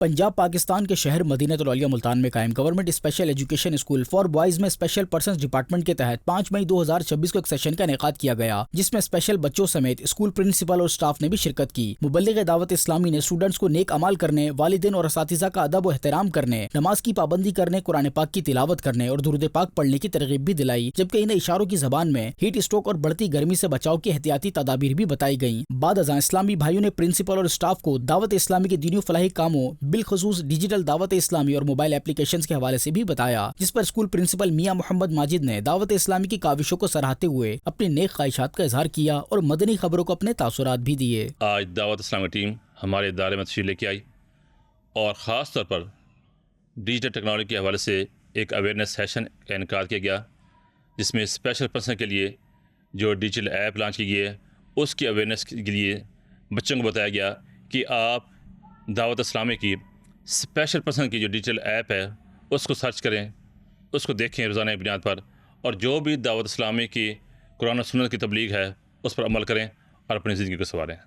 पंजाब पाकिस्तान के शहर मदीनतुल औलिया मुल्तान में कायम government special education school for boys में स्पेशल पर्सन्स डिपार्टमेंट के तहत 5 मई 2026 को एक सेशन का इनेकाद किया गया, जिसमें स्पेशल बच्चों समेत स्कूल प्रिंसिपल और स्टाफ ने भी शिरकत की। मुबल्लिग दावत इस्लामी ने स्टूडेंट्स को नेक अमाल करने, वालिदैन और असातिज़ा का अदब व एहतराम करने, नमाज की पाबंदी करने, कुरान पाक की तिलावत करने और दुरूद पाक पढ़ने की तरगीब भी दिलाई, जबकि इन्हें इशारों की जबान में हीट स्ट्रोक और बढ़ती गर्मी से बचाव की एहतियाती तदाबीर भी बताई गई। बाद अज़ां इस्लामी भाइयों ने प्रिंसिपल और स्टाफ को दावत इस्लामी के दीनी फलाही कामों, बिलखसूस डिजिटल दावत इस्लामी और मोबाइल एप्लीकेशंस के हवाले से भी बताया, जिस पर स्कूल प्रिंसिपल मियां मोहम्मद माजिद ने दावत इस्लामी की काविशों को सराहते हुए अपनी नेक ख्वाहिशात का इजहार किया और मदनी खबरों को अपने तासुरात भी दिए। आज दावत इस्लामी टीम हमारे इदारे में तशरीफ लेके आई और ख़ास तौर पर डिजिटल टेक्नोलॉजी के हवाले से एक अवेयरनेस सेशन का इनकार किया गया, जिसमें स्पेशल पर्सन के लिए जो डिजिटल ऐप लॉन्च की गई है उसकी अवेयरनेस के लिए बच्चों को बताया गया कि आप दावत इस्लामी की स्पेशल पर्सन की जो डिजिटल ऐप है उसको सर्च करें, उसको देखें रोज़ाना की बुनियाद पर, और जो भी दावत इस्लामी की कुरान और सुन्नत की तबलीग है उस पर अमल करें और अपनी ज़िंदगी को संवारें।